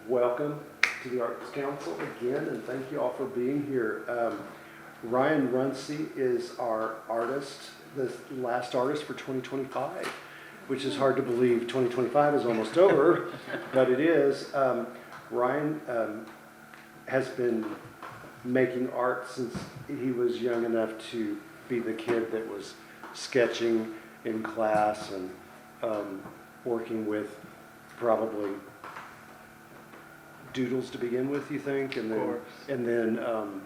welcome to the Arts Council again, and thank you all for being here. Ryan Runcie is our artist, the last artist for 2025, which is hard to believe. 2025 is almost over, but it is. Ryan has been making art since he was young enough to be the kid that was sketching in class and working with probably doodles to begin with, you think, and then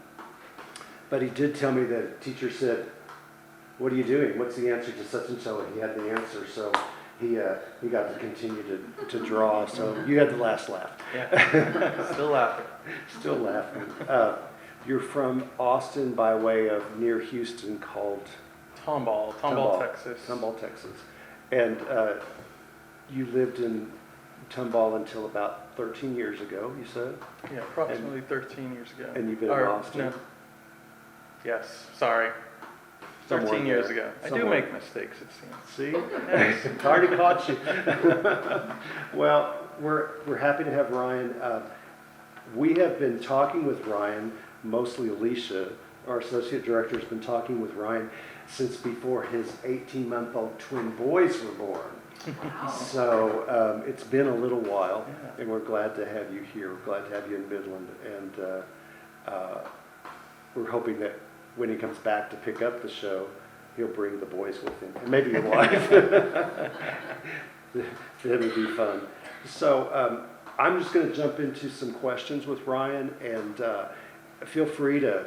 but he did tell me that a teacher said, "What are you doing? What's the answer to such and so?" And he had the answer, so he got to continue to draw. So you had the last laugh. Yeah, still laughing. Still laughing. You're from Austin by way of near Houston, called Tomball, Texas. Tomball, Texas. And you lived in Tomball until about 13 years ago, you said? Yeah, approximately 13 years ago. And you've been in Austin? No. Yes, sorry. 13 years ago. I do make mistakes, it seems. See? Yes. Already caught you. Well, we're happy to have Ryan. We have been talking with Ryan, mostly Alicia, our associate director, has been talking with Ryan since before his 18-month-old twin boys were born. Wow. So it's been a little while, yeah. And we're glad to have you here. We're glad to have you in Midland, and we're hoping that when he comes back to pick up the show, he'll bring the boys with him, and maybe your wife. That would be fun. So I'm just going to jump into some questions with Ryan, and feel free to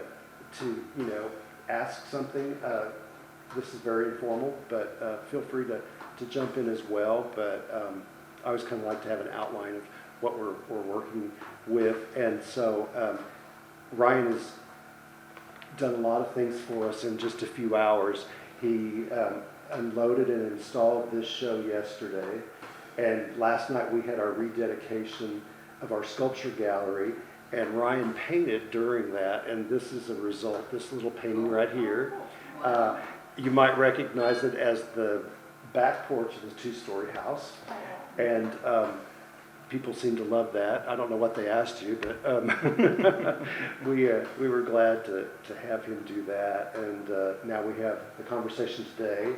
ask something. This is very informal, but feel free to jump in as well. But I always kind of like to have an outline of what we're working with, and so Ryan has done a lot of things for us in just a few hours. He unloaded and installed this show yesterday, and last night we had our rededication of our sculpture gallery, and Ryan painted during that, and this is a result, this little painting right here. You might recognize it as the back porch of the two-story house, and people seem to love that. I don't know what they asked you, but we were glad to have him do that. And now we have the conversation today.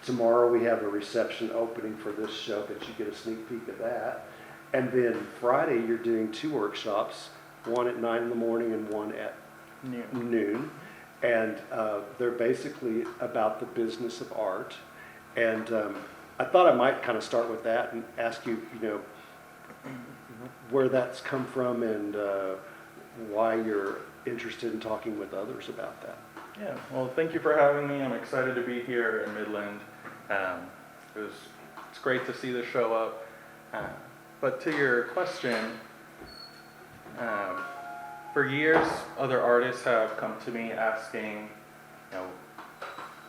Tomorrow we have a reception opening for this show, but you get a sneak peek of that. And then Friday you're doing 2 workshops, one at 9 in the morning and one at noon. And they're basically about the business of art. And I thought I might kind of start with that and ask you, where that's come from and why you're interested in talking with others about that. Yeah, well, thank you for having me. I'm excited to be here in Midland. It's great to see this show up. But to your question, for years, other artists have come to me asking,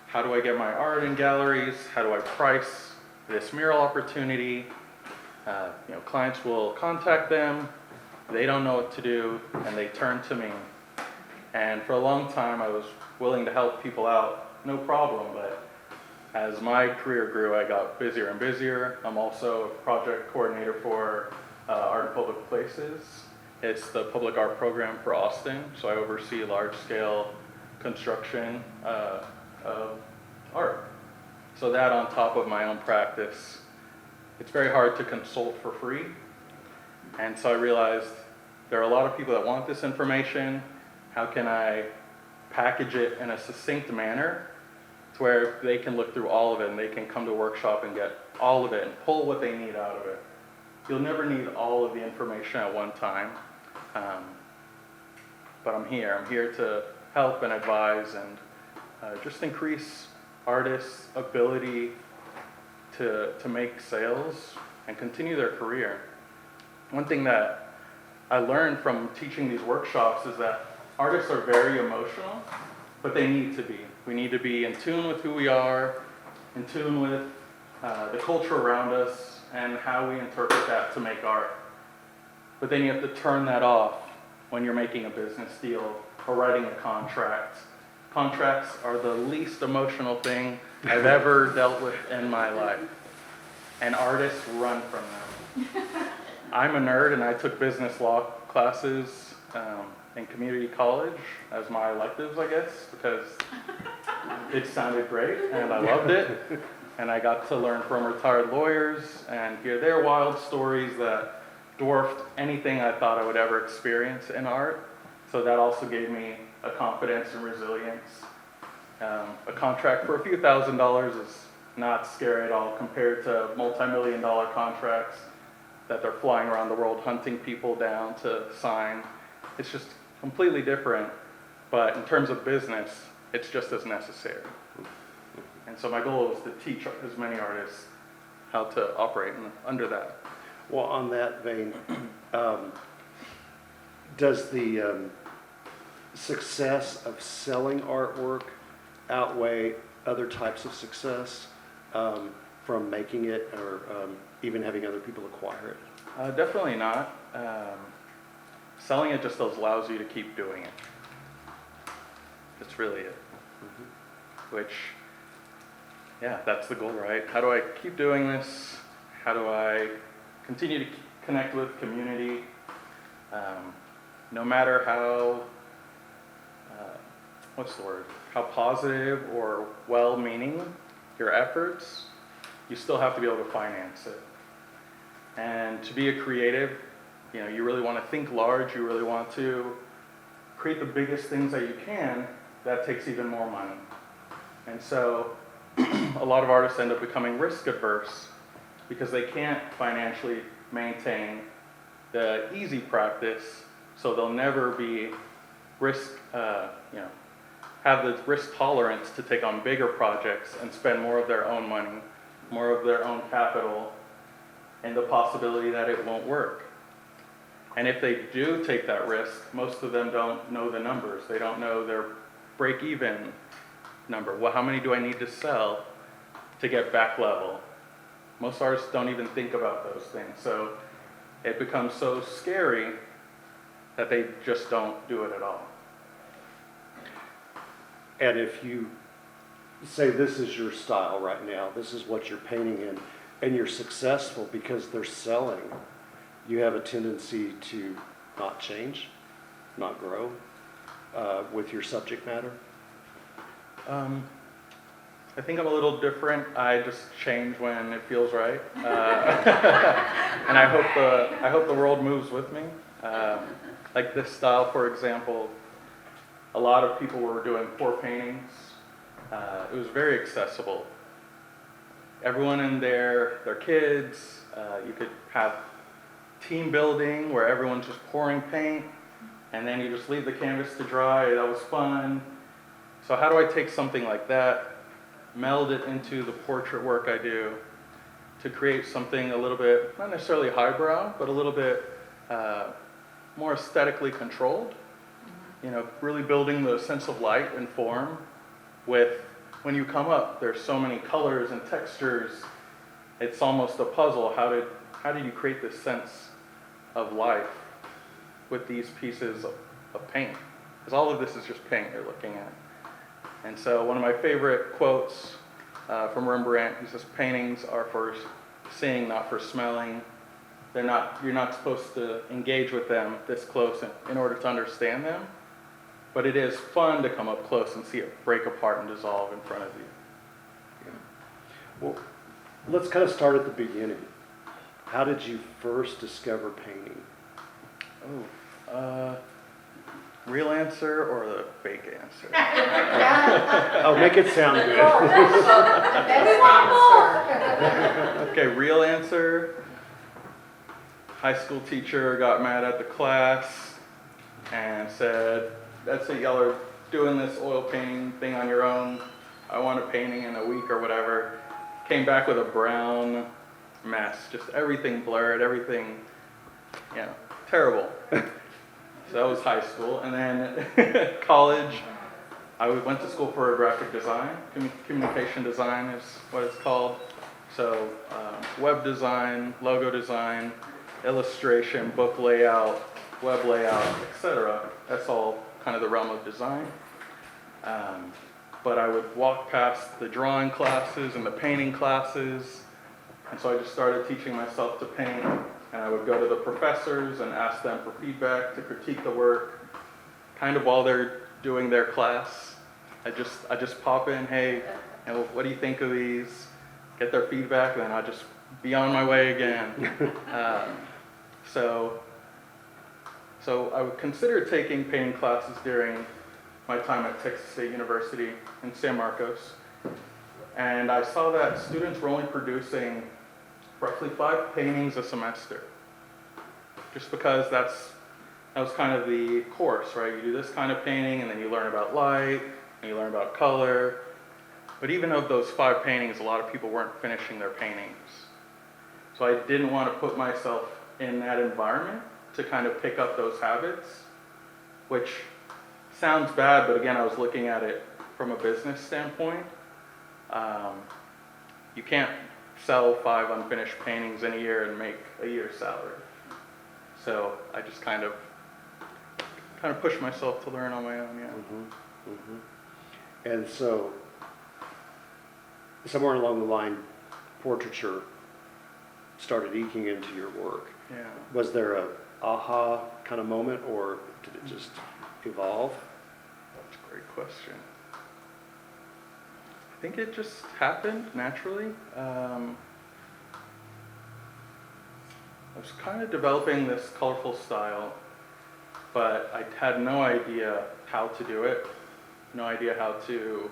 how do I get my art in galleries? How do I price this mural opportunity? Clients will contact them, they don't know what to do, and they turn to me. And for a long time, I was willing to help people out, no problem, but as my career grew, I got busier and busier. I'm also a project coordinator for Art in Public Places. It's the public art program for Austin, so I oversee large-scale construction of art. So that on top of my own practice, it's very hard to consult for free. And so I realized there are a lot of people that want this information. How can I package it in a succinct manner to where they can look through all of it and they can come to a workshop and get all of it and pull what they need out of it. You'll never need all of the information at one time. But I'm here to help and advise and just increase artists' ability to make sales and continue their career. One thing that I learned from teaching these workshops is that artists are very emotional, but they need to be. We need to be in tune with who we are, in tune with the culture around us, and how we interpret that to make art. But then you have to turn that off when you're making a business deal or writing a contract. Contracts are the least emotional thing I've ever dealt with in my life. And artists run from them. I'm a nerd and I took business law classes in community college as my electives, I guess, because it sounded great and I loved it. And I got to learn from retired lawyers and hear their wild stories that dwarfed anything I thought I would ever experience in art. So that also gave me a confidence and resilience. A contract for a few $1,000s is not scary at all compared to multi-million-dollar contracts that they're flying around the world hunting people down to sign. It's just completely different, but in terms of business, it's just as necessary. And so my goal is to teach as many artists how to operate under that. Well, on that vein, does the success of selling artwork outweigh other types of success from making it or even having other people acquire it? Definitely not. Selling it just allows you to keep doing it. That's really it. Which, yeah, that's the goal, right? How do I keep doing this? How do I continue to connect with community? No matter how, what's the word? How positive or well-meaning your efforts, you still have to be able to finance it. And to be a creative, you know, you really want to think large, you really want to create the biggest things that you can. That takes even more money. And so a lot of artists end up becoming risk adverse because they can't financially maintain the easy practice, so they'll never be have the risk tolerance to take on bigger projects and spend more of their own money, more of their own capital, and the possibility that it won't work. And if they do take that risk, most of them don't know the numbers. They don't know their break-even number. Well, how many do I need to sell to get back level? Most artists don't even think about those things. So it becomes so scary that they just don't do it at all. And if you say this is your style right now, this is what you're painting in, and you're successful because they're selling, you have a tendency to not change, not grow with your subject matter? I think I'm a little different. I just change when it feels right, and I hope the world moves with me. Like this style, for example, a lot of people were doing pour paintings. It was very accessible. Everyone in there, their kids. You could have team building where everyone's just pouring paint, and then you just leave the canvas to dry. That was fun. So how do I take something like that, meld it into the portrait work I do to create something a little bit, not necessarily highbrow, but a little bit more aesthetically controlled? You know, really building the sense of light and form with, when you come up, there's so many colors and textures. It's almost a puzzle. How did you create this sense of life with these pieces of paint? Because all of this is just paint you're looking at. And so one of my favorite quotes from Rembrandt, he says, paintings are for seeing, not for smelling. You're not supposed to engage with them this close in order to understand them. But it is fun to come up close and see it break apart and dissolve in front of you. Yeah. Well, let's kind of start at the beginning. How did you first discover painting? Real answer or the fake answer? Oh, make it sound good. Okay, real answer. High school teacher got mad at the class and said, "That's it, y'all are doing this oil painting thing on your own. I want a painting in a week or whatever." Came back with a brown mess, just everything blurred, everything, terrible. So that was high school. And then college, I went to school for graphic design. Communication design is what it's called. So web design, logo design, illustration, book layout, web layout, etc. That's all kind of the realm of design. But I would walk past the drawing classes and the painting classes. And so I just started teaching myself to paint and I would go to the professors and ask them for feedback to critique the work, kind of while they're doing their class. I just pop in, hey, what do you think of these? Get their feedback, and then I'll just be on my way again. So I would consider taking painting classes during my time at Texas State University in San Marcos. And I saw that students were only producing roughly 5 paintings a semester. Just because that was kind of the course, right? You do this kind of painting, and then you learn about light, and you learn about color. But even of those 5 paintings, a lot of people weren't finishing their paintings. So I didn't want to put myself in that environment to kind of pick up those habits, which sounds bad, but again, I was looking at it from a business standpoint. You can't sell 5 unfinished paintings in a year and make a year's salary. So I just kind of pushed myself to learn on my own, yeah. And so, somewhere along the line, portraiture started eking into your work. Yeah. Was there a aha kind of moment, or did it just evolve? That's a great question. I think it just happened naturally. I was kind of developing this colorful style, but I had no idea how to do it, no idea how to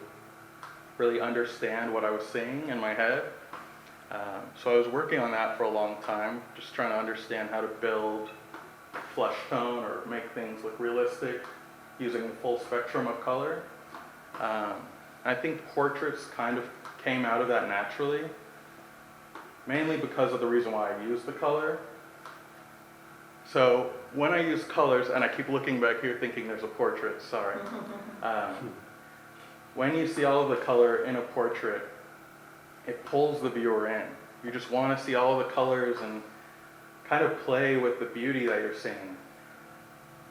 really understand what I was seeing in my head. So I was working on that for a long time, just trying to understand how to build flesh tone or make things look realistic using the full spectrum of color. I think portraits kind of came out of that naturally, mainly because of the reason why I use the color. So when I use colors, and I keep looking back here thinking there's a portrait, sorry. When you see all of the color in a portrait, it pulls the viewer in. You just want to see all the colors and kind of play with the beauty that you're seeing.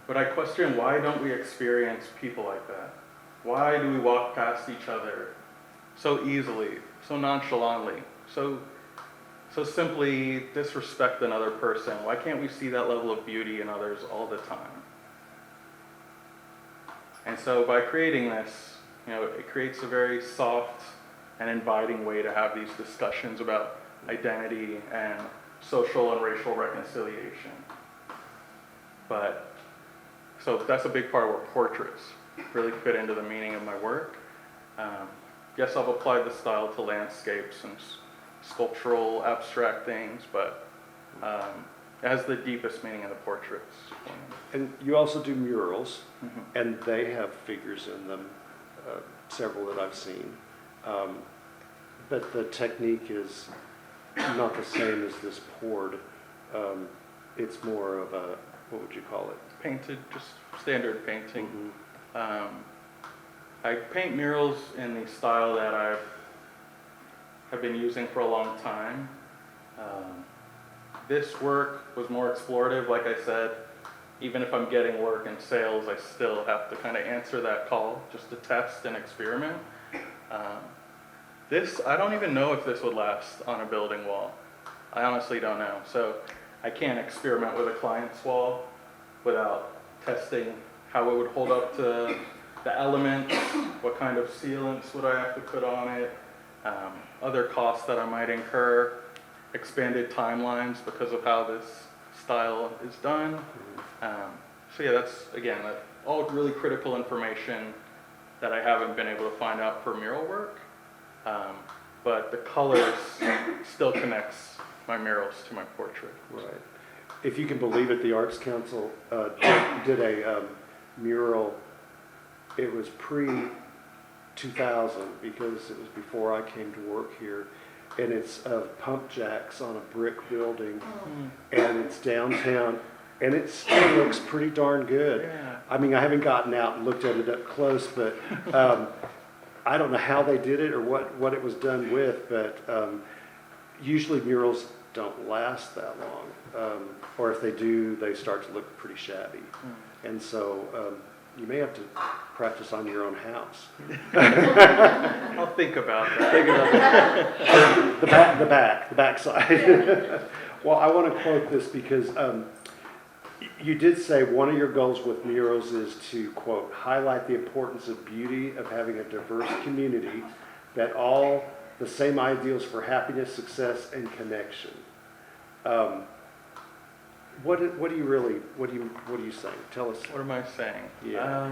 But I question, why don't we experience people like that? Why do we walk past each other so easily, so nonchalantly, so simply disrespect another person? Why can't we see that level of beauty in others all the time? And so by creating this, it creates a very soft and inviting way to have these discussions about identity and social and racial reconciliation. So that's a big part of where portraits really fit into the meaning of my work. Yes, I've applied the style to landscapes and sculptural, abstract things, but it has the deepest meaning in the portraits. And you also do murals, Mm-hmm. and they have figures in them, several that I've seen. But the technique is not the same as this poured. It's more of a, what would you call it? Painted, just standard painting. Mm-hmm. I paint murals in the style that I have been using for a long time. This work was more explorative, like I said. Even if I'm getting work in sales, I still have to kind of answer that call just to test and experiment. I don't even know if this would last on a building wall. I honestly don't know. So I can't experiment with a client's wall without testing how it would hold up to the elements, what kind of sealants would I have to put on it, other costs that I might incur, expanded timelines because of how this style is done. So yeah, that's all really critical information that I haven't been able to find out for mural work. But the colors still connects my murals to my portrait. Right. If you can believe it, the Arts Council did a mural. It was pre-2000 because it was before I came to work here. And it's of pump jacks on a brick building. And it's downtown. And it still looks pretty darn good. Yeah. I mean, I haven't gotten out and looked at it up close, but I don't know how they did it or what it was done with, but usually murals don't last that long. Or if they do, they start to look pretty shabby. And so you may have to practice on your own house. I'll think about that. Think about that. The back side. Well, I want to quote this because you did say one of your goals with murals is to, quote, highlight the importance of beauty of having a diverse community that all the same ideals for happiness, success, and connection. What are you saying? Tell us. What am I saying? Yeah.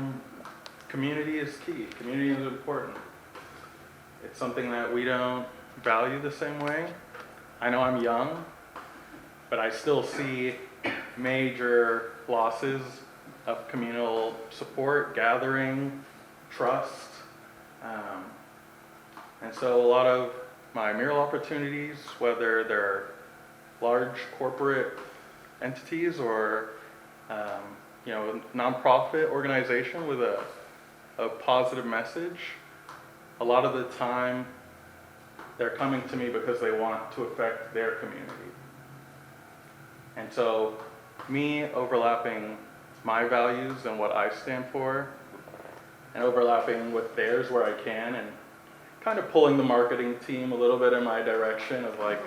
Community is key. Community is important. It's something that we don't value the same way. I know I'm young, but I still see major losses of communal support, gathering, trust. And so a lot of my mural opportunities, whether they're large corporate entities or nonprofit organization with a positive message, a lot of the time they're coming to me because they want to affect their community. And so me overlapping my values and what I stand for and overlapping with theirs where I can and kind of pulling the marketing team a little bit in my direction of like,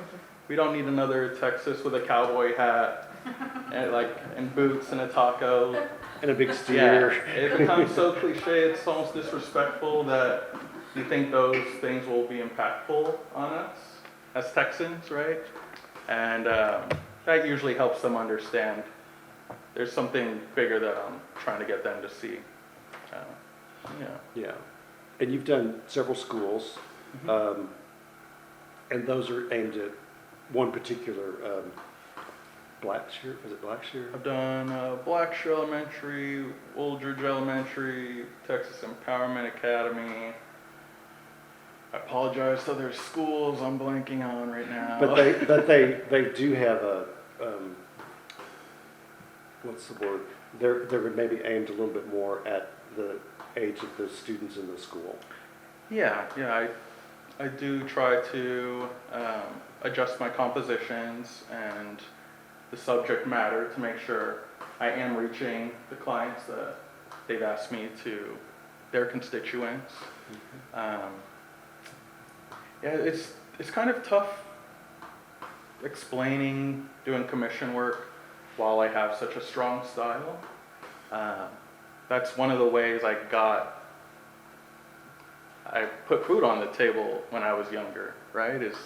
we don't need another Texas with a cowboy hat and boots and a taco. And a big steer. Yeah, it becomes so cliche, it's almost disrespectful that you think those things will be impactful on us as Texans, right? And that usually helps them understand there's something bigger that I'm trying to get them to see. Yeah. And you've done several schools, and those are aimed at one particular Blackshear. Is it Blackshear? I've done Blackshear Elementary, Woolridge Elementary, Texas Empowerment Academy. I apologize to other schools I'm blanking on right now. But they do have a what's the word? They're maybe aimed a little bit more at the age of the students in the school. Yeah, I do try to adjust my compositions and the subject matter to make sure I am reaching the clients that they've asked me to, their constituents. It's kind of tough explaining, doing commission work while I have such a strong style. That's one of the ways I put food on the table when I was younger, right? Is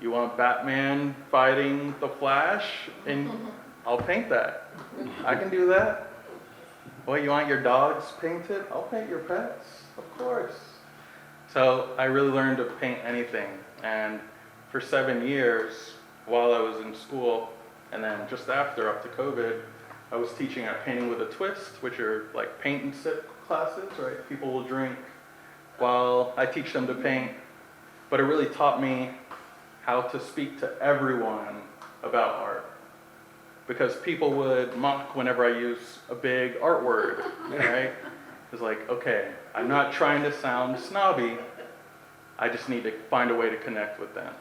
you want Batman fighting the Flash, and I'll paint that. I can do that. Well, you want your dogs painted? I'll paint your pets, of course. So I really learned to paint anything. And for 7 years, while I was in school, and then just after, up to COVID, I was teaching at Painting with a Twist, which are like paint and sip classes, right? People will drink while I teach them to paint. But it really taught me how to speak to everyone about art. Because people would mock whenever I use a big art word, right? It's like, okay, I'm not trying to sound snobby, I just need to find a way to connect with them.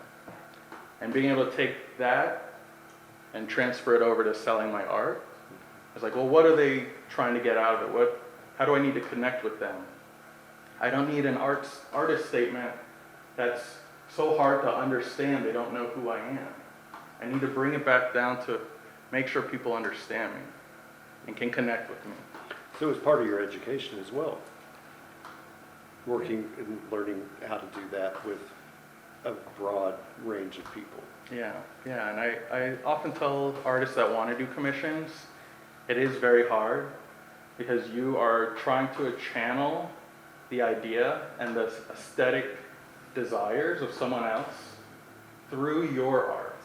And being able to take that and transfer it over to selling my art, I was like, well, what are they trying to get out of it? How do I need to connect with them? I don't need an artist statement that's so hard to understand they don't know who I am. I need to bring it back down to make sure people understand me and can connect with me. So it was part of your education as well, working and learning how to do that with a broad range of people. Yeah, and I often tell artists that want to do commissions, it is very hard because you are trying to channel the idea and the aesthetic desires of someone else through your art.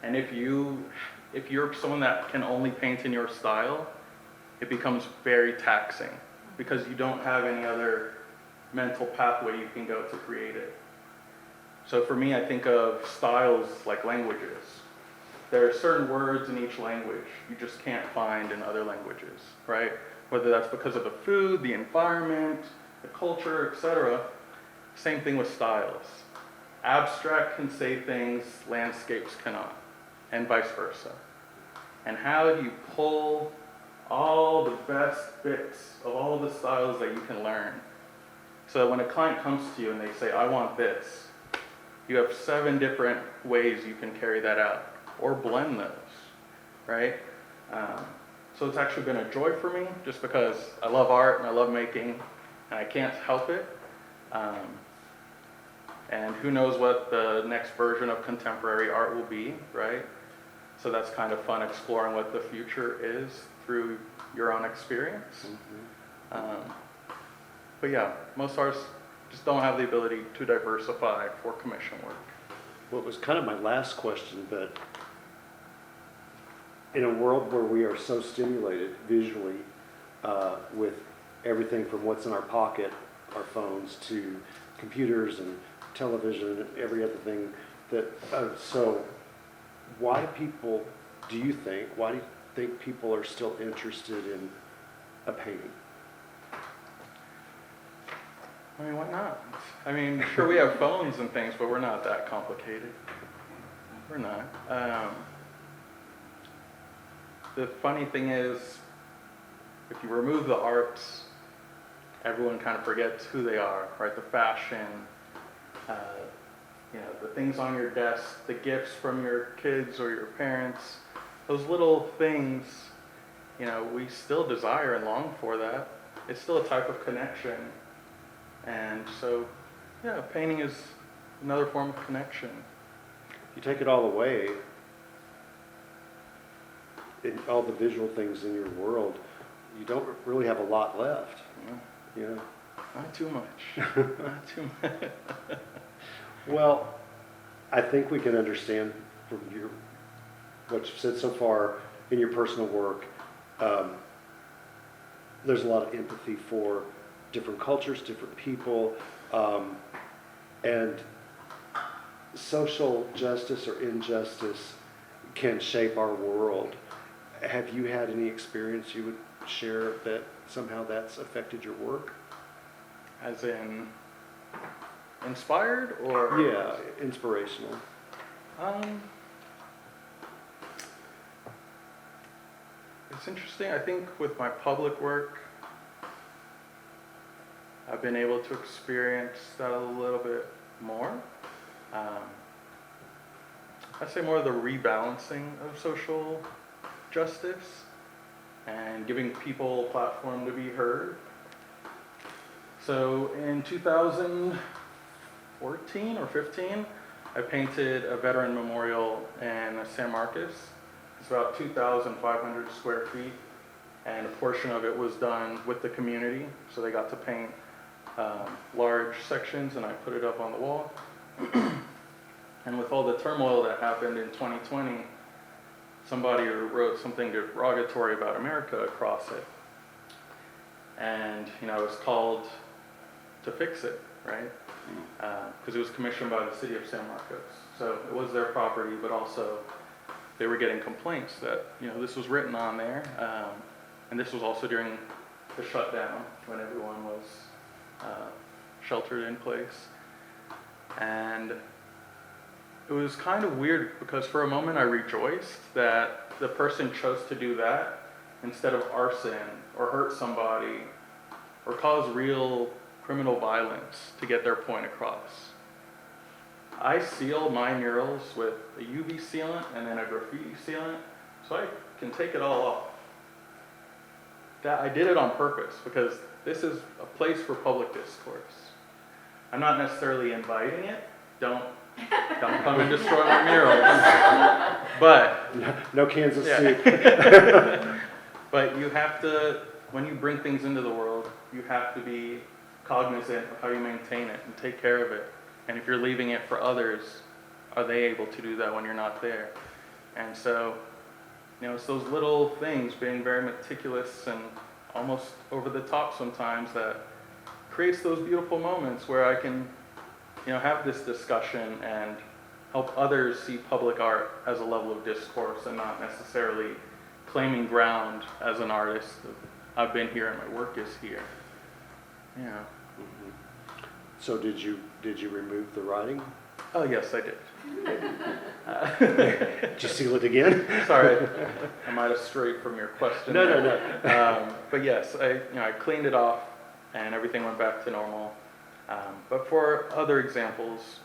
And if you're someone that can only paint in your style, it becomes very taxing because you don't have any other mental pathway you can go to create it. So for me, I think of styles like languages. There are certain words in each language you just can't find in other languages, right? Whether that's because of the food, the environment, the culture, etc. Same thing with styles. Abstract can say things landscapes cannot, and vice versa. And how do you pull all all the best bits of all the styles that you can learn. So that when a client comes to you and they say, I want this, you have 7 different ways you can carry that out, or blend those, right? So it's actually been a joy for me, just because I love art and I love making, and I can't help it. And who knows what the next version of contemporary art will be, right? So that's kind of fun, exploring what the future is through your own experience. But yeah, most artists just don't have the ability to diversify for commission work. Well, it was kind of my last question, but in a world where we are so stimulated visually with everything from what's in our pocket, our phones, to computers and television and every other thing, that so why do you think people are still interested in a painting? I mean, why not? I mean, sure, we have phones and things, but we're not that complicated. We're not. The funny thing is, if you remove the arts, everyone kind of forgets who they are, right? The fashion, the things on your desk, the gifts from your kids or your parents, those little things, we still desire and long for that. It's still a type of connection. And so, yeah, painting is another form of connection. You take it all away, in all the visual things in your world, you don't really have a lot left. Yeah. Not too much. Not too much. Well, I think we can understand from what you've said so far in your personal work, there's a lot of empathy for different cultures, different people, and social justice or injustice can shape our world. Have you had any experience you would share that somehow that's affected your work? As in inspired or? Yeah, inspirational. It's interesting. I think with my public work, I've been able to experience that a little bit more. I'd say more of the rebalancing of social justice and giving people a platform to be heard. So in 2014 or 15, I painted a veteran memorial in San Marcos. It's about 2,500 square feet, and a portion of it was done with the community, so they got to paint large sections, and I put it up on the wall. And with all the turmoil that happened in 2020, somebody wrote something derogatory about America across it. And, I was called to fix it, right? Because it was commissioned by the city of San Marcos. So it was their property, but also they were getting complaints that, this was written on there. And this was also during the shutdown when everyone was sheltered in place. And it was kind of weird because for a moment I rejoiced that the person chose to do that instead of arson or hurt somebody or cause real criminal violence to get their point across. I seal my murals with a UV sealant and then a graffiti sealant, so I can take it all off. I did it on purpose because this is a place for public discourse. I'm not necessarily inviting it. Don't come and destroy my murals. But no cans of soup. But you have to, when you bring things into the world, you have to be cognizant of how you maintain it and take care of it. And if you're leaving it for others, are they able to do that when you're not there? And so, it's those little things, being very meticulous and almost over the top sometimes, that creates those beautiful moments where I can, have this discussion and help others see public art as a level of discourse and not necessarily claiming ground as an artist. I've been here and my work is here. Yeah. Mm-hmm. So did you remove the writing? Oh, yes, I did. Did you seal it again? Sorry, I might have strayed from your question. No. But yes, I cleaned it off and everything went back to normal. But for other examples,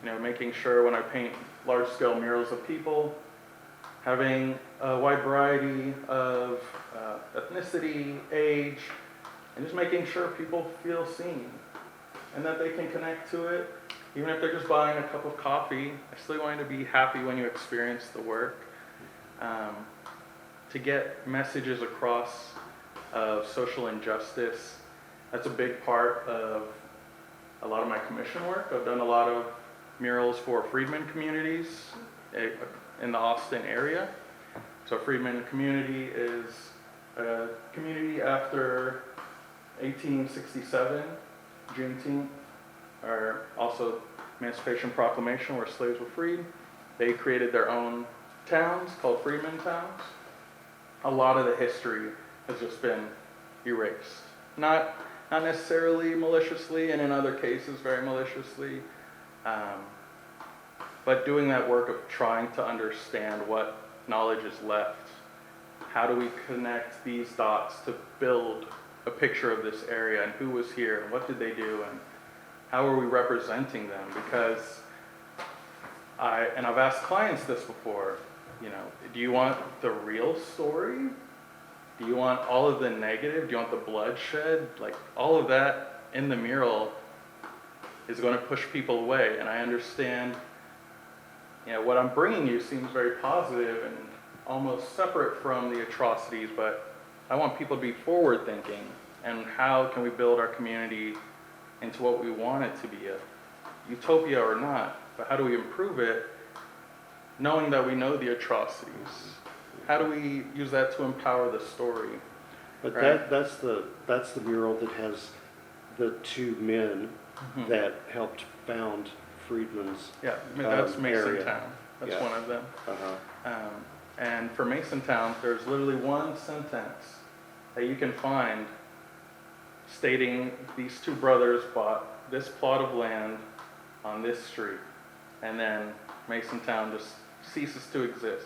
making sure when I paint large-scale murals of people, having a wide variety of ethnicity, age, and just making sure people feel seen and that they can connect to it. Even if they're just buying a cup of coffee, I still want you to be happy when you experience the work. To get messages across of social injustice, that's a big part of a lot of my commission work. I've done a lot of murals for freedmen communities in the Austin area. So freedmen community is a community after 1867, Juneteenth, or also Emancipation Proclamation, where slaves were freed. They created their own towns called freedmen towns. A lot of the history has just been erased. Not necessarily maliciously, and in other cases very maliciously, but doing that work of trying to understand what knowledge is left. How do we connect these dots to build a picture of this area, and who was here, and what did they do, and how are we representing them? Because I've asked clients this before, do you want the real story? Do you want all of the negative? Do you want the bloodshed? Like, all of that in the mural is going to push people away. And I understand, what I'm bringing you seems very positive and almost separate from the atrocities, but I want people to be forward thinking. And how can we build our community into what we want it to be, a utopia or not? But how do we improve it, knowing that we know the atrocities? How do we use that to empower the story? But right? that's the mural that has the two men that helped found Freedman's. Yeah, that's Mason area. Town. That's one of them. Uh-huh. And for Mason Town, there's literally one sentence that you can find stating these two brothers bought this plot of land on this street, and then Mason Town just ceases to exist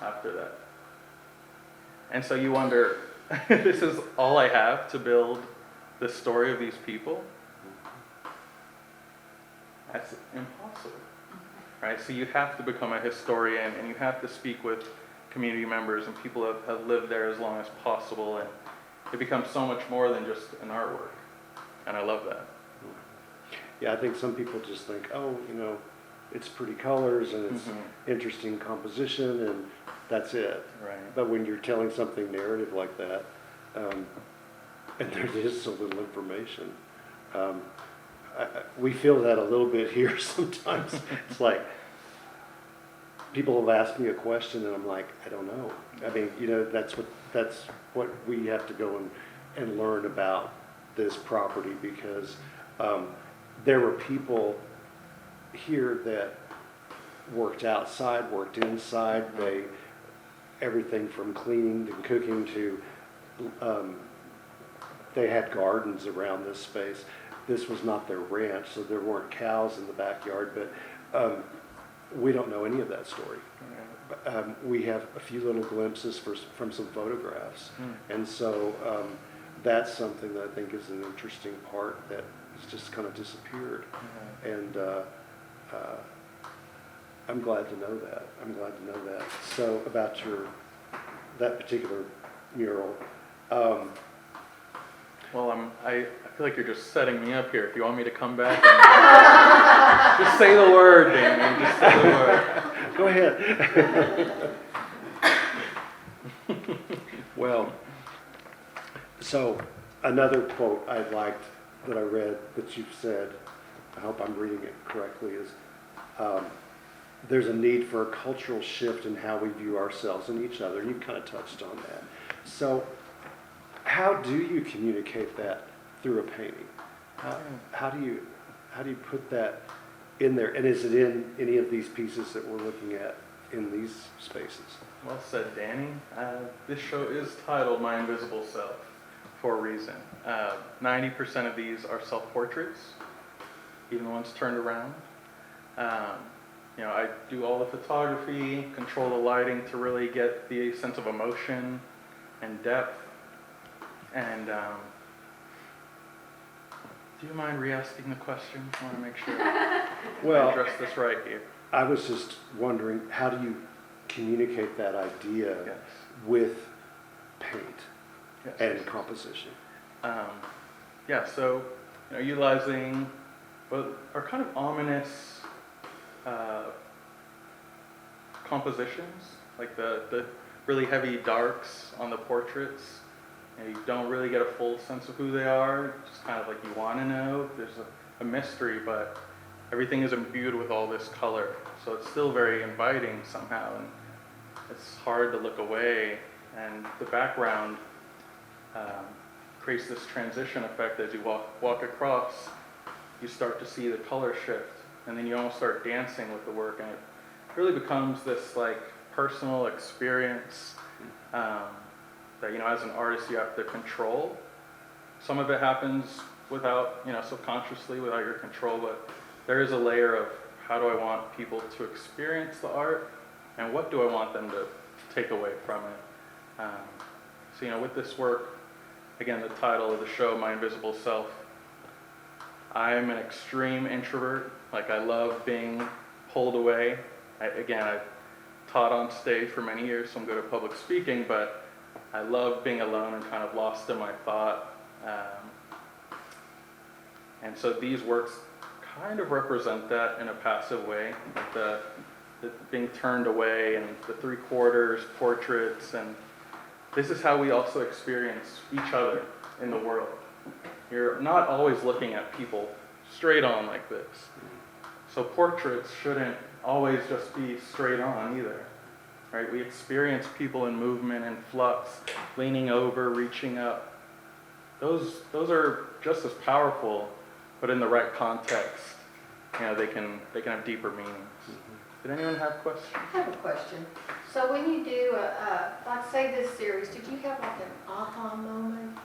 after that. And so you wonder, this is all I have to build the story of these people? That's impossible, right? So you have to become a historian, and you have to speak with community members and people that have lived there as long as possible, and it becomes so much more than just an artwork, and I love that. Yeah, I think some people just think, it's pretty colors and it's interesting composition and that's it. Right. But when you're telling something narrative like that, and there is so little information, we feel that a little bit here sometimes. It's like, people have asked me a question and I'm like, I don't know. I mean, that's what we have to go and learn about this property, because there were people here that worked outside, worked inside. Everything from cleaning to cooking to, they had gardens around this space. This was not their ranch, so there weren't cows in the backyard, but we don't know any of that story. We have a few little glimpses from some photographs. And so that's something that I think is an interesting part that has just kind of disappeared. And I'm glad to know that. So about that particular mural. Well, I feel like you're just setting me up here. If you want me to come back and just say the word, Danny. Just say the word. Go ahead. Well, so another quote I liked that I read that you've said, I hope I'm reading it correctly, is there's a need for a cultural shift in how we view ourselves and each other. And you've kind of touched on that. So how do you communicate that through a painting? How do you put that in there? And is it in any of these pieces that we're looking at in these spaces? Well said, Danny. This show is titled My Invisible Self for a reason. 90% of these are self-portraits, even the ones turned around. You know, I do all the photography, control the lighting to really get the sense of emotion and depth. And do you mind re-asking the question? I want to make sure I Well, address this right here. I was just wondering, how do you communicate that idea Yes. with paint Yes. and composition? Yeah, so you know, utilizing what are kind of ominous compositions, like the really heavy darks on the portraits. And you don't really get a full sense of who they are, just kind of like you want to know. There's a mystery, but everything is imbued with all this color. So it's still very inviting somehow, and it's hard to look away. And the background creates this transition effect as you walk across. You start to see the color shift, and then you almost start dancing with the work, and it really becomes this like personal experience that, you know, as an artist you have to control. Some of it happens without, you know, subconsciously without your control, but there is a layer of how do I want people to experience the art, and what do I want them to take away from it. So, you know, with this work, again, the title of the show, My Invisible Self, I'm an extreme introvert. Like, I love being pulled away. I taught on stage for many years, so I'm good at public speaking, but I love being alone and kind of lost in my thought. And so these works kind of represent that in a passive way, like the being turned away and the 3/4 portraits. And this is how we also experience each other in the world. You're not always looking at people straight on like this. So portraits shouldn't always just be straight on either. Right? We experience people in movement and flux, leaning over, reaching up. Those are just as powerful, but in the right context, you know, they can have deeper meanings. Did anyone have questions? I have a question. So when you do, like say this series, did you have like an aha moment?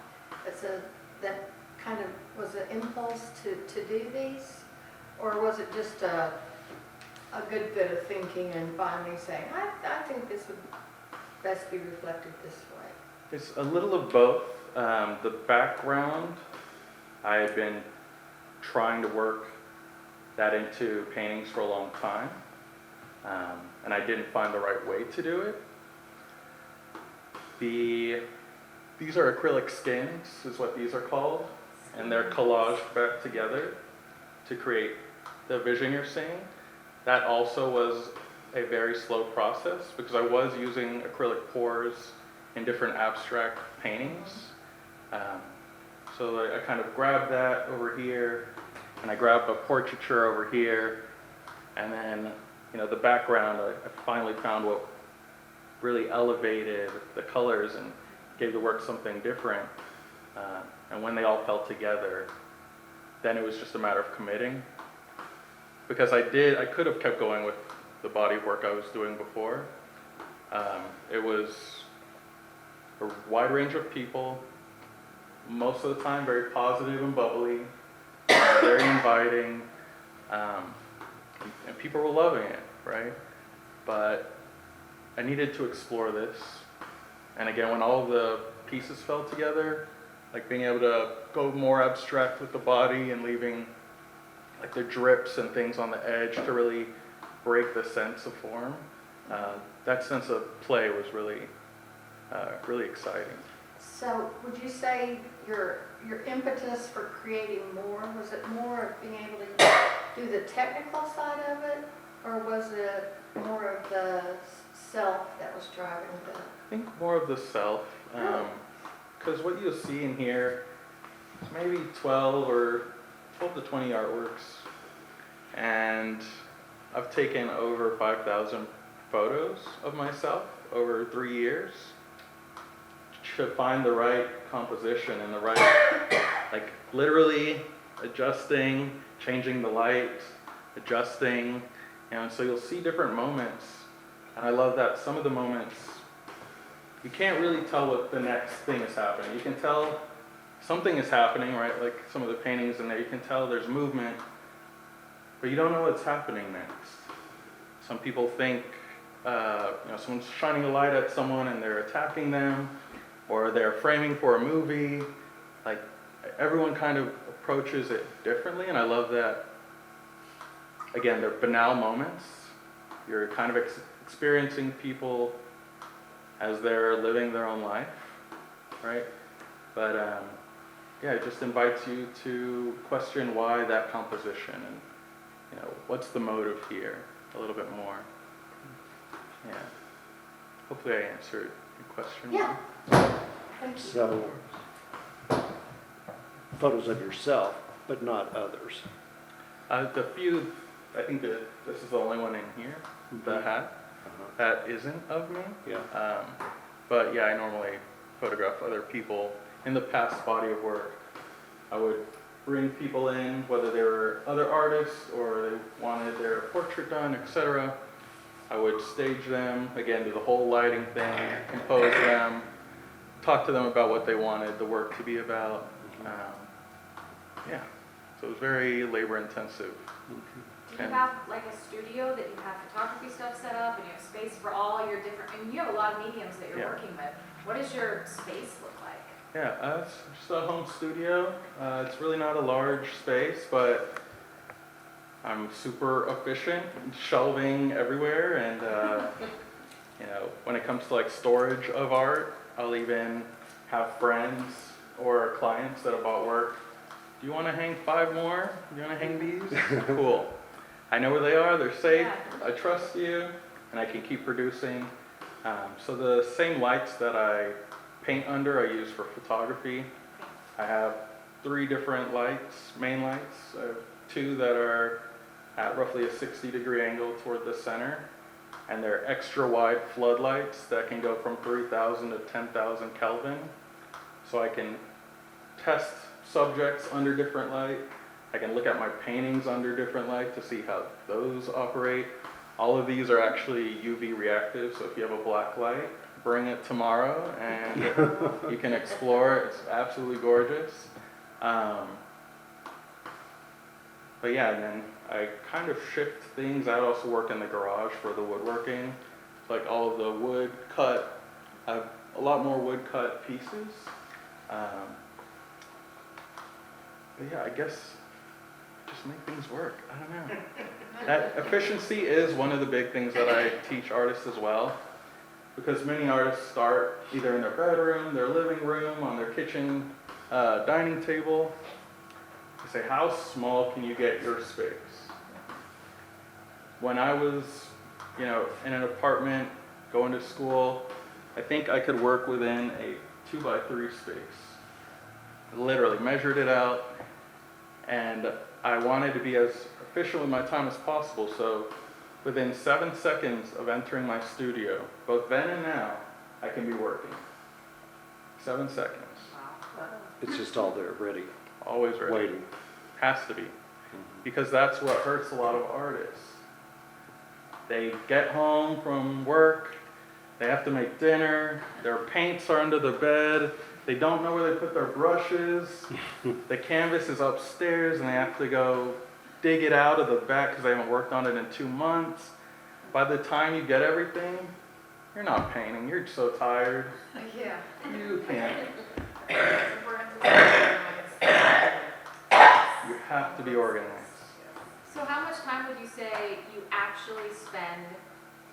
That kind of was an impulse to do these? Or was it just a good bit of thinking and finally saying, I think this would best be reflected this way? It's a little of both. The background, I had been trying to work that into paintings for a long time, and I didn't find the right way to do it. These are acrylic skins, is what these are called, and they're collaged back together to create the vision you're seeing. That also was a very slow process because I was using acrylic pours in different abstract paintings. So I kind of grabbed that over here, and I grabbed a portraiture over here, and then, you know, the background, I finally found what really elevated the colors and gave the work something different. And when they all fell together, then it was just a matter of committing. Because I could have kept going with the body of work I was doing before. It was a wide range of people, most of the time very positive and bubbly, very inviting, and people were loving it, right? But I needed to explore this. And again, when all the pieces fell together, like being able to go more abstract with the body and leaving like the drips and things on the edge to really break the sense of form. That sense of play was really, really exciting. So would you say your impetus for creating more, was it more of being able to do the technical side of it, or was it more of the self that was driving the... I think more of the self, because what you'll see in here is maybe 12 to 20 artworks, and I've taken over 5,000 photos of myself over 3 years to find the right composition and the right, like literally adjusting, changing the light, adjusting, and so you'll see different moments. And I love that some of the moments, you can't really tell what the next thing is happening. You can tell something is happening, right? Like some of the paintings in there, you can tell there's movement, but you don't know what's happening next. Some people think, someone's shining a light at someone and they're attacking them, or they're framing for a movie. Like, everyone kind of approaches it differently, and I love that. Again, they're banal moments. You're kind of experiencing people as they're living their own life, right? But it just invites you to question why that composition, and what's the motive here a little bit more. Yeah. Hopefully I answered your question. Yeah. Thank you. So, photos of yourself, but not others. The few, I think that this is the only one in here, the hat, that isn't of me. Yeah. But yeah, I normally photograph other people. In the past body of work, I would bring people in, whether they were other artists or they wanted their portrait done, etc. I would stage them, again, do the whole lighting thing, compose them, talk to them about what they wanted the work to be about. So it was very labor intensive. Do you have like a studio that you have photography stuff set up and you have space for all your different, and you have a lot of mediums that you're working with. What does your space look like? Yeah, it's just a home studio. It's really not a large space, but I'm super efficient, shelving everywhere, and when it comes to like storage of art, I'll even have friends or clients that have bought work. Do you want to hang 5 more? Do you want to hang these? Cool. I know where they are. They're safe. Yeah. I trust you, and I can keep producing. So the same lights that I paint under, I use for photography. I have 3 different lights, main lights. I have 2 that are at roughly a 60-degree angle toward the center, and they're extra wide floodlights that can go from 3,000 to 10,000 Kelvin. So I can test subjects under different light. I can look at my paintings under different light to see how those operate. All of these are actually UV reactive, so if you have a black light, bring it tomorrow and you can explore it. It's absolutely gorgeous. But yeah, and then I kind of shift things. I also work in the garage for the woodworking. Like all of the wood cut, I have a lot more wood cut pieces. But yeah, I guess just make things work. I don't know. That efficiency is one of the big things that I teach artists as well. Because many artists start either in their bedroom, their living room, on their kitchen dining table. I say, how small can you get your space? When I was, in an apartment, going to school, I think I could work within a 2x3 space. Literally measured it out, and I wanted to be as efficient with my time as possible, so within 7 seconds of entering my studio, both then and now, I can be working. 7 seconds. Wow. It's just all there, ready, Always ready. waiting. Has to be. Because that's what hurts a lot of artists. They get home from work, they have to make dinner, their paints are under the bed, they don't know where they put their brushes, the canvas is upstairs and they have to go dig it out of the back because they haven't worked on it in 2 months. By the time you get everything, you're not painting, you're so tired. Yeah. You can't. It's important to say You have to be organized. So how much time would you say you actually spend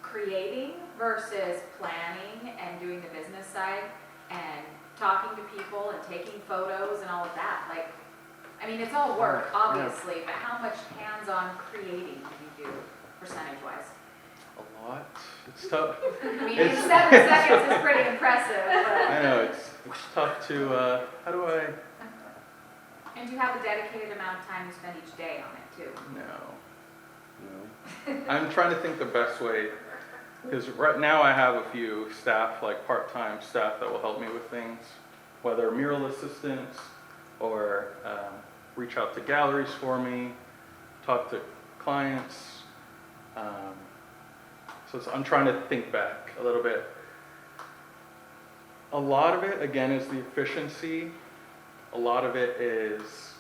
creating versus planning and doing the business side and talking to people and taking photos and all of that? Like, I mean, it's all work, obviously, but how much hands-on creating do you do, percentage-wise? A lot. It's tough. I mean, in 7 seconds is pretty impressive, I but... know, it's tough to, how do I, And do you have a dedicated amount of time you spend each day on it, too? no. I'm trying to think the best way, because right now I have a few staff, like part-time staff that will help me with things, whether mural assistants or reach out to galleries for me, talk to clients. I'm trying to think back a little bit. A lot of it, again, is the efficiency. A lot of it is,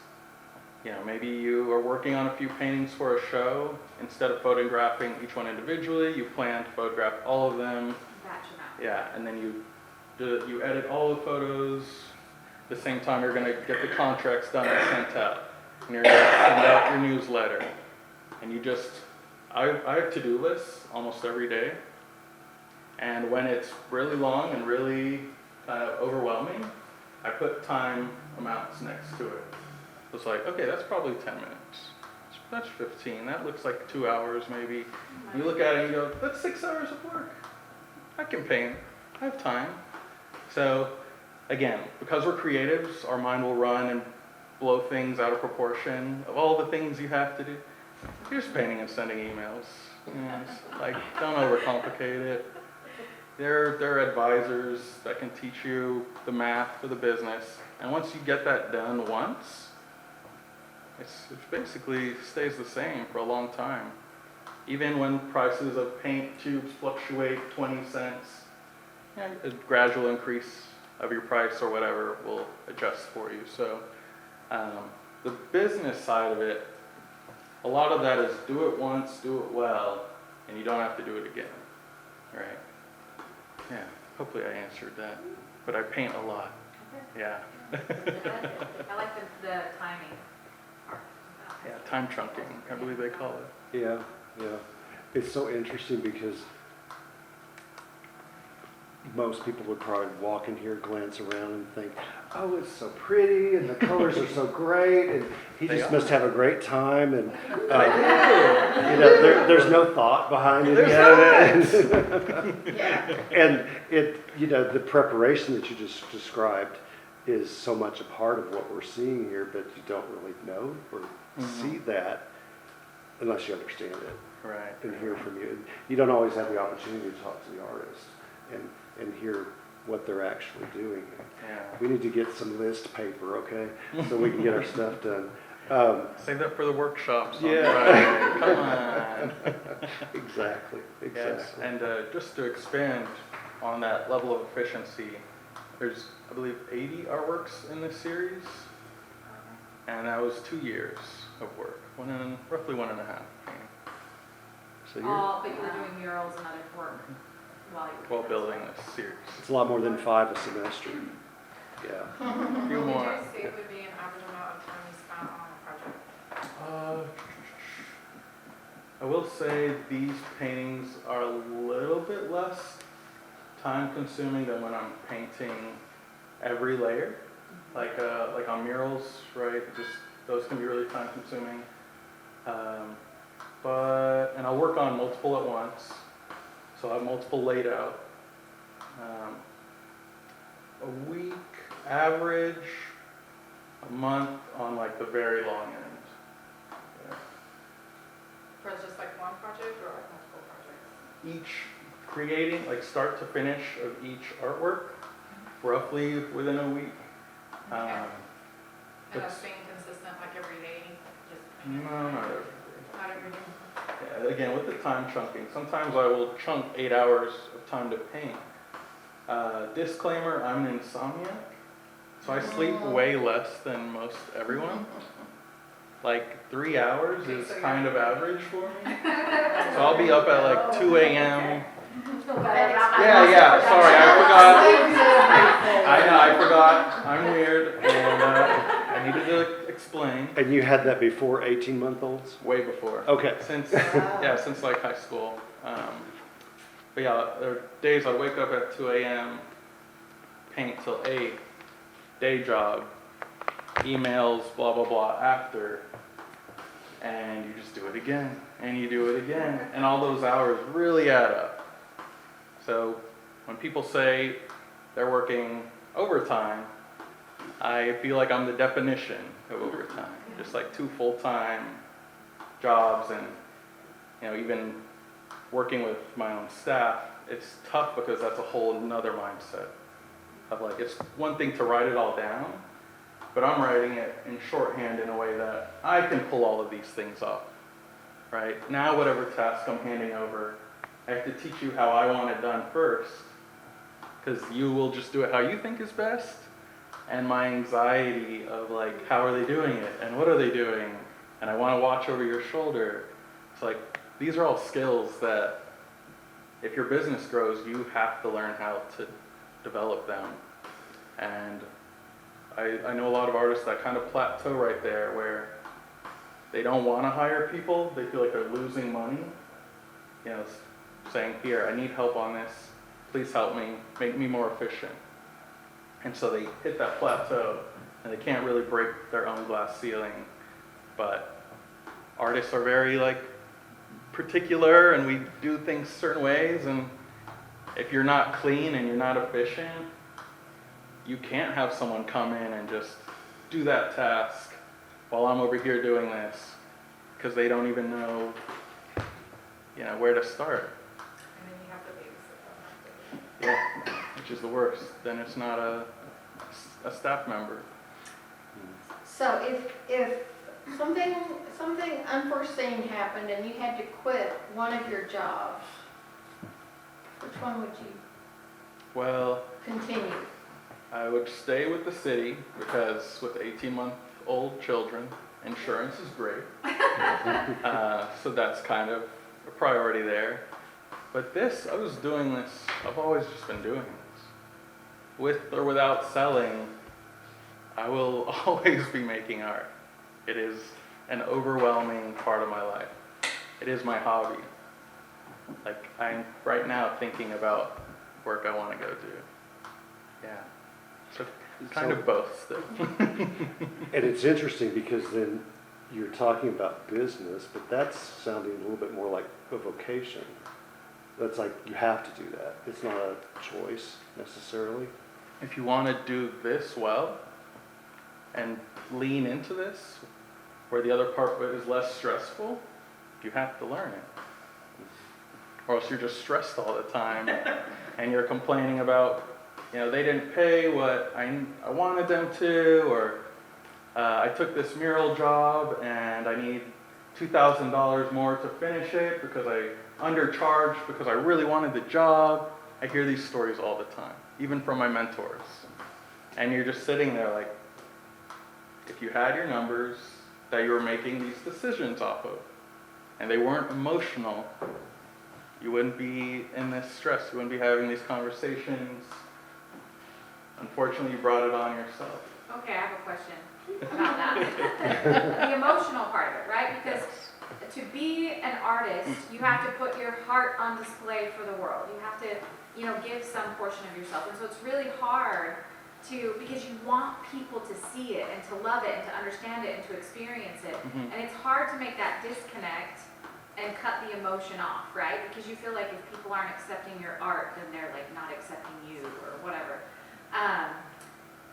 maybe you are working on a few paintings for a show. Instead of photographing each one individually, you plan to photograph all of them. Batch them out. Yeah, and then you edit all the photos. At the same time, you're gonna get the contracts done and sent out. And you're gonna send out your newsletter. And I have to-do lists almost every day. And when it's really long and really kind of overwhelming, I put time amounts next to it. It's like, okay, that's probably 10 minutes. That's 15. That looks like 2 hours maybe. You look at it and you go, that's 6 hours of work. I can paint. I have time. So again, because we're creatives, our mind will run and blow things out of proportion of all the things you have to do. You're just painting and sending emails. It's like, don't overcomplicate it. There are advisors that can teach you the math for the business. And once you get that done once, it basically stays the same for a long time. Even when prices of paint tubes fluctuate 20 cents, a gradual increase of your price or whatever will adjust for you. So the business side of it, a lot of that is do it once, do it well, and you don't have to do it again, right? Yeah, hopefully I answered that, but I paint a lot, yeah. I like the timing part. Yeah, time chunking, I believe they call it. Yeah, yeah. It's so interesting because most people would probably walk in here, glance around and think, oh, it's so pretty and the colors are so great and he They just are. must have a great time and there's no thought behind any of it. Yeah. And the preparation that you just described is so much a part of what we're seeing here, but you don't really know or see that unless you understand it Right. and hear from you. You don't always have the opportunity to talk to the artist and hear what they're actually doing. Yeah. We need to get some list paper, okay, so we can get our stuff done. Save that for the workshops on Yeah. Friday. Come on. Exactly, Yes, exactly. and just to expand on that level of efficiency, there's, I believe, 80 artworks in this series, and that was 2 years of work, roughly 1.5. So But you were doing murals and other work while you were While building this series. it's a lot more than 5 a semester. Yeah. A few What more. would you say would be an average amount of time you spent on a project? I will say these paintings are a little bit less time consuming than when I'm painting every layer. Like on murals, right? Those can be really time consuming. And I'll work on multiple at once. So I have multiple laid out. A week average, a month on like the very long end. Yeah. For just like one project or like multiple projects? Each creating, like start to finish of each artwork, roughly within a week. Okay. And It's- that's being consistent like every day? Just No, not every day. Not every day? Yeah, again, with the time chunking, sometimes I will chunk 8 hours of time to paint. Disclaimer, I'm an insomniac, so I sleep way less than most everyone. Like 3 hours Okay, is so kind you're- of average for me. So I'll be up at like 2 a.m. Yeah, sorry, I forgot. I'm weird, and I needed to explain. And you had that before 18-month-olds? Way before. Okay. Since like high school. But yeah, there are days I'd wake up at 2 a.m., paint till 8, day job, emails, blah, blah, blah, after, and you just do it again, and you do it again, and all those hours really add up. So when people say they're working overtime, I feel like I'm the definition of overtime. Just like 2 full-time jobs, and even working with my own staff, it's tough because that's a whole nother mindset of like, it's one thing to write it all down, but I'm writing it in shorthand in a way that I can pull all of these things off, right? Now whatever task I'm handing over, I have to teach you how I want it done first, because you will just do it how you think is best, and my anxiety of like, how are they doing it and what are they doing? And I want to watch over your shoulder. It's like, these are all skills that if your business grows, you have to learn how to develop them. And I know a lot of artists that kind of plateau right there where they don't want to hire people. They feel like they're losing money. You know, saying, here, I need help on this. Please help me, make me more efficient. And so they hit that plateau and they can't really break their own glass ceiling. But artists are very like particular and we do things certain ways, and if you're not clean and you're not efficient, you can't have someone come in and just do that task while I'm over here doing this, because they don't even know, you know, where to start. And then you have to babysit them. Yeah, which is the worst. Then it's not a staff member. So if something unforeseen happened and you had to quit one of your jobs, which one would you Well, continue? I would stay with the city because with 18-month-old children, insurance is great. So that's kind of a priority there. But this, I was doing this, I've always just been doing this. With or without selling, I will always be making art. It is an overwhelming part of my life. It is my hobby. Like, I'm right now thinking about work I want to go do. Yeah. So kind of both still. And it's interesting because then you're talking about business, but that's sounding a little bit more like a vocation. That's like you have to do that. It's not a choice necessarily. If you want to do this well and lean into this, where the other part of it is less stressful, you have to learn it. Or else you're just stressed all the time and you're complaining about, you know, they didn't pay what I wanted them to, or I took this mural job and I need $2,000 more to finish it because I undercharged because I really wanted the job. I hear these stories all the time, even from my mentors. And you're just sitting there like, if you had your numbers that you were making these decisions off of, and they weren't emotional, you wouldn't be in this stress, you wouldn't be having these conversations. Unfortunately, you brought it on yourself. Okay, I have a question about that. The emotional part of it, right? Because to be an artist, you have to put your heart on display for the world. You have to, you know, give some portion of yourself. And so it's really hard because you want people to see it and to love it and to understand it and to experience it. Mhm. And it's hard to make that disconnect and cut the emotion off, right? Because you feel like if people aren't accepting your art, then they're like not accepting you or whatever.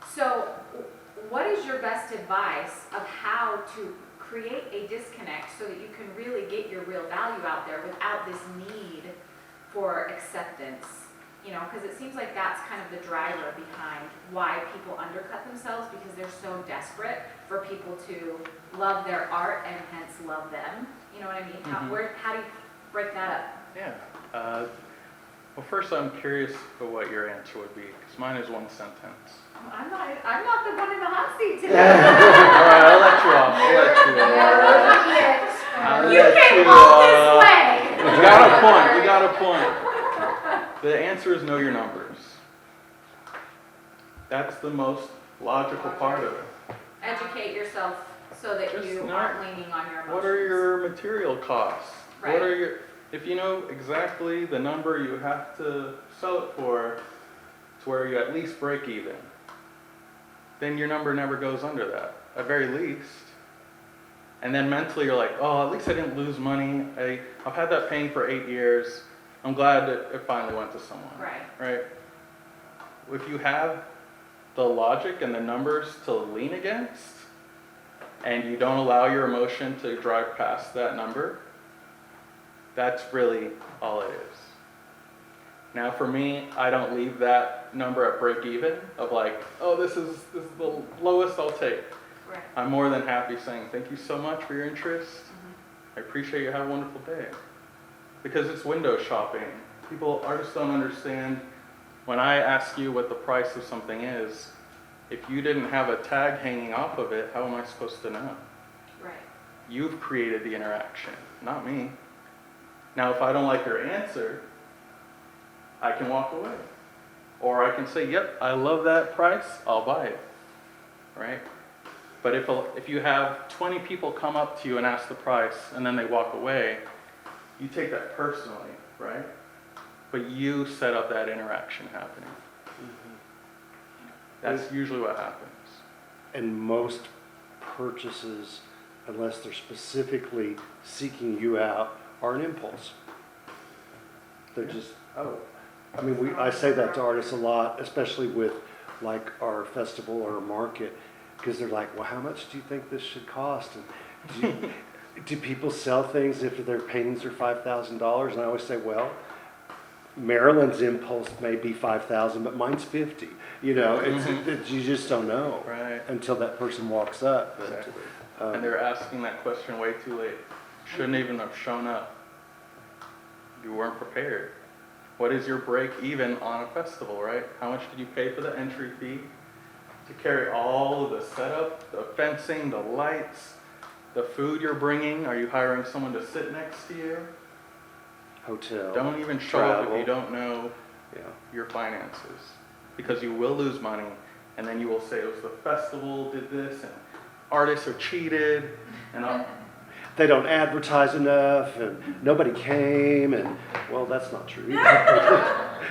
So what is your best advice of how to create a disconnect so that you can really get your real value out there without this need for acceptance? You know, because it seems like that's kind of the driver behind why people undercut themselves, because they're so desperate for people to love their art and hence love them. You know what I mean? How do you break that up? Yeah. Well, first I'm curious for what your answer would be, because mine is one sentence. I'm not the one in the hot seat today. All right, I'll let you off. I'll let you off. You came all this way. You got a point. You got a point. The answer is know your numbers. That's the most logical part of it. Educate yourself so that Just you know aren't leaning on your emotions. What are your material costs? Right. What are your, if you know exactly the number you have to sell it for to where you at least break even, then your number never goes under that, at very least. And then mentally you're like, oh, at least I didn't lose money. I've had that pain for 8 years. I'm glad that it finally went to someone. Right? If you have the logic and the numbers to lean against, and you don't allow your emotion to drive past that number, that's really all it is. Now for me, I don't leave that number at break even of like, oh, this is the lowest I'll take. Right. I'm more than happy saying, thank you so much for your interest. I appreciate you. Have a wonderful day. Because it's window shopping. Artists don't understand. When I ask you what the price of something is, If you didn't have a tag hanging off of it, how am I supposed to know? Right. You've created the interaction, not me. Now, if I don't like their answer, I can walk away. Or I can say, yep, I love that price, I'll buy it, right? But if you have 20 people come up to you and ask the price, and then they walk away, you take that personally, right? But you set up that interaction happening. That's usually what happens. And most purchases, unless they're specifically seeking you out, are an impulse. They're just, oh, I mean, I say that to artists a lot, especially with like our festival or our market, because they're like, well, how much do you think this should cost? And do people sell things if their paintings are $5,000? And I always say, well, Maryland's impulse may be 5,000, but mine's 50. You know, you just don't know Right. until that person walks up. But, Exactly. And they're asking that question way too late. Shouldn't even have shown up. You weren't prepared. What is your break even on a festival, right? How much did you pay for the entry fee to carry all of the setup, the fencing, the lights, the food you're bringing? Are you hiring someone to sit next to you? hotel. Don't even show up if travel. you don't know Yeah. your finances, because you will lose money, and then you will say it was the festival did this, and artists are cheated, and They don't advertise enough, and nobody came, and well, that's not true.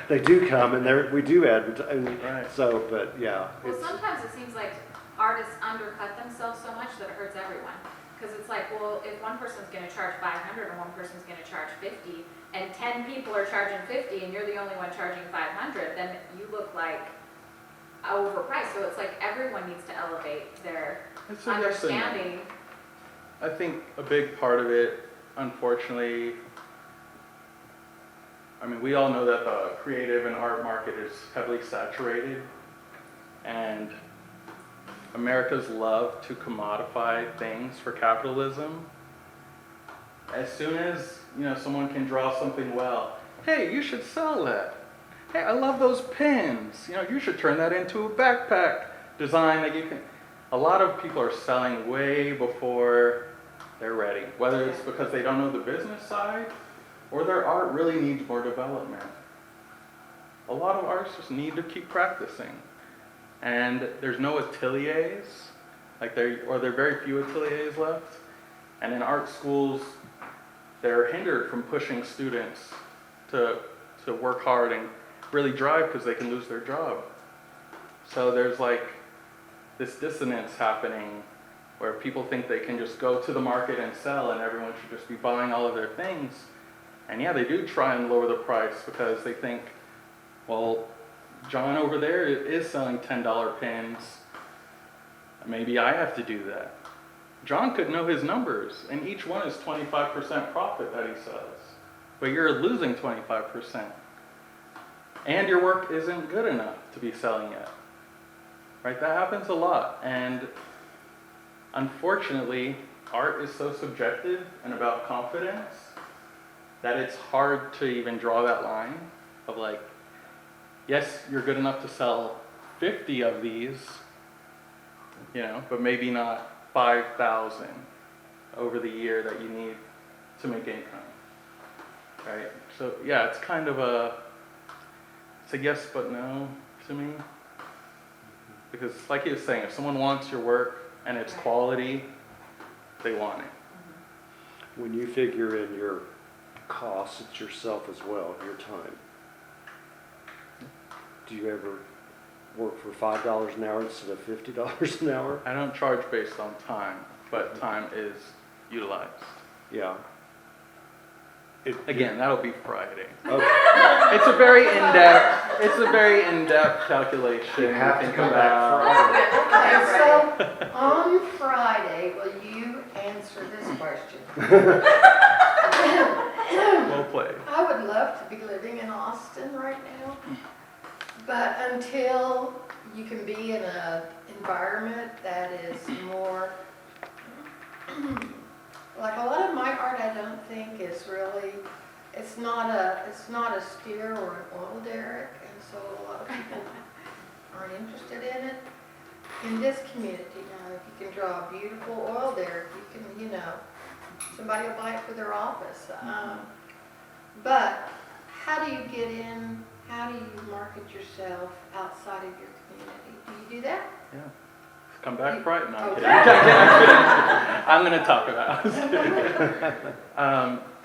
They do come, and we do advertise. And Right. so, but yeah, Well, it's, sometimes it seems like artists undercut themselves so much that it hurts everyone. Because it's like, well, if one person's going to charge 500 and one person's going to charge 50, and 10 people are charging 50 and you're the only one charging 500, then you look like overpriced. So it's like everyone needs to elevate their it's a yes and no. understanding. I think a big part of it, unfortunately, I mean, we all know that the creative and art market is heavily saturated, and America's love to commodify things for capitalism. As soon as, someone can draw something well, hey, you should sell that. Hey, I love those pins. You should turn that into a backpack design that you can. A lot of people are selling way before they're ready, whether it's because they don't know the business side or their art really needs more development. A lot of artists just need to keep practicing. And there's no ateliers, there are very few ateliers left. And in art schools, they're hindered from pushing students to work hard and really drive because they can lose their job. So there's this dissonance happening where people think they can just go to the market and sell and everyone should just be buying all of their things. And yeah, they do try and lower the price because they think, well, John over there is selling $10 pins. Maybe I have to do that. John could know his numbers, and each one is 25% profit that he sells. But you're losing 25%. And your work isn't good enough to be selling it. Right? That happens a lot. And unfortunately, art is so subjective and about confidence that it's hard to even draw that line of yes, you're good enough to sell 50 of these, but maybe not 5,000 over the year that you need to make income, right? So yeah, it's kind of it's a yes but no to me. Because like he was saying, if someone wants your work and it's quality, they want it. when you figure in your costs, it's yourself as well, your time. Do you ever work for $5 an hour instead of $50 an hour? I don't charge based on time, but time is utilized. Yeah. Again, that'll be Friday. Okay. It's a very in-depth calculation. You have to Think come about- back Friday. Okay, so on Friday, will you answer this question? Well played. I would love to be living in Austin right now, but until you can be in an environment that is more, like a lot of my art I don't think is really, it's not a steer or an oil derrick, and so a lot of people aren't interested in it. in this community now, if you can draw a beautiful oil there, if you can, somebody will buy it for their office. But how do you get in, how do you market yourself outside of your community? Do you do that? Yeah. Come back bright. No, I'm Okay. kidding. I'm going to talk about it.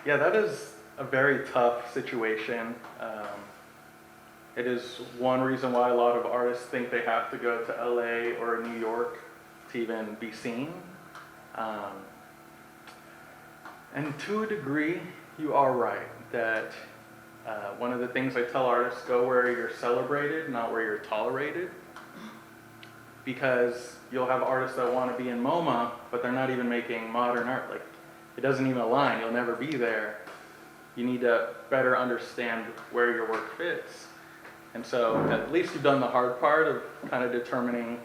Yeah, that is a very tough situation. It is one reason why a lot of artists think they have to go to LA or New York to even be seen. And to a degree, you are right that one of the things I tell artists, go where you're celebrated, not where you're tolerated. Because you'll have artists that want to be in MoMA, but they're not even making modern art. Like, it doesn't even align. You'll never be there. You need to better understand where your work fits. And so at least you've done the hard part of kind of determining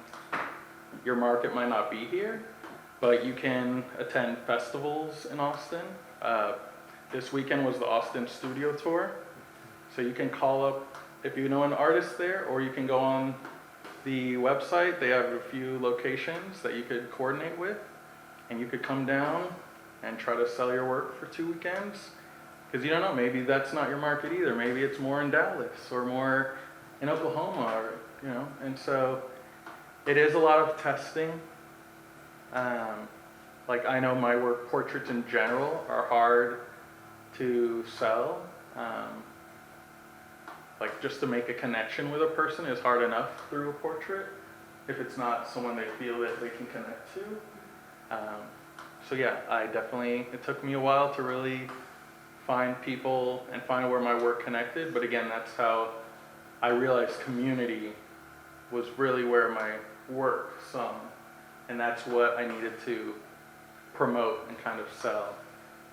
your market might not be here, but you can attend festivals in Austin. This weekend was the Austin Studio Tour. So you can call up if you know an artist there, or you can go on the website. They have a few locations that you could coordinate with, and you could come down and try to sell your work for 2 weekends. Because you don't know, maybe that's not your market either. Maybe it's more in Dallas or more in Oklahoma, or, and so it is a lot of testing. Like, I know my work, portraits in general, are hard to sell. Like, just to make a connection with a person is hard enough through a portrait, if it's not someone they feel that they can connect to. So yeah, it took me a while to really find people and find where my work connected, but again, that's how I realized community was really where my work sung, and that's what I needed to promote and kind of sell.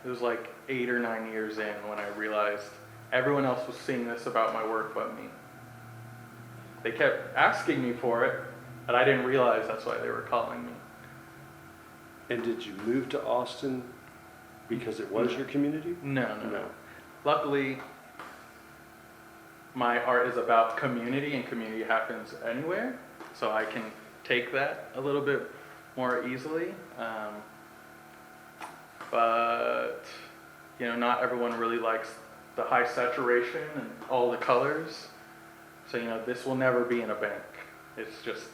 It was like 8 or 9 years in when I realized everyone else was seeing this about my work but me. They kept asking me for it, but I didn't realize that's why they were calling me. And did you move to Austin because it was your community? No. Luckily, my art is about community, and community happens anywhere, so I can take that a little bit more easily. But, not everyone really likes the high saturation and all the colors. So, this will never be in a bank. It's just,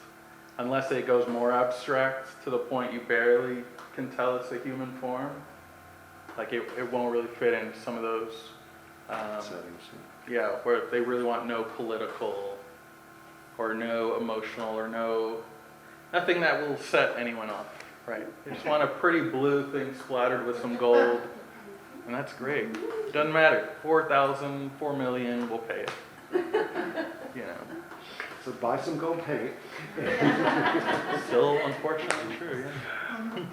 unless it goes more abstract to the point you barely can tell it's a human form, like it won't really fit in some of those, Settings. yeah, where they really want no political or no emotional or nothing that will set anyone off, right? They just want a pretty blue thing splattered with some gold, and that's great. Doesn't matter. 4,000, 4 million, we'll pay it. So buy some gold paint. Still, unfortunately, true, yeah.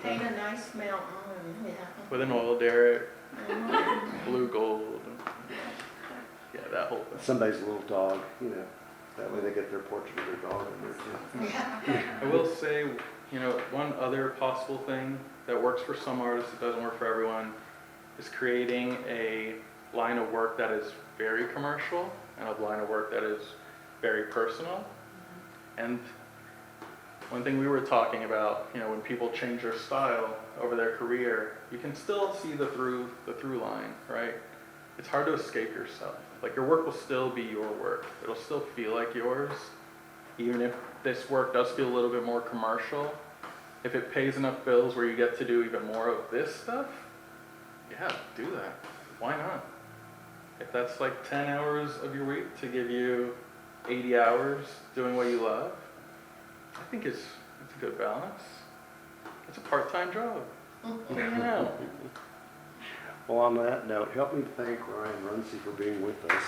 Paint a nice mountain, yeah. With an oil derrick, blue gold, yeah, that whole thing. Somebody's little dog, that way they get their portrait of their dog in there too. I will say, one other possible thing that works for some artists, it doesn't work for everyone, is creating a line of work that is very commercial and a line of work that is very personal. And one thing we were talking about, when people change their style over their career, you can still see the through line, right? It's hard to escape yourself. Like, your work will still be your work. It'll still feel like yours, even if this work does feel a little bit more commercial. If it pays enough bills where you get to do even more of this stuff, yeah, do that. Why not? If that's like 10 hours of your week to give you 80 hours doing what you love, I think it's a good balance. It's a part-time job. Well, on that note, help me thank Ryan Runcie for being with us.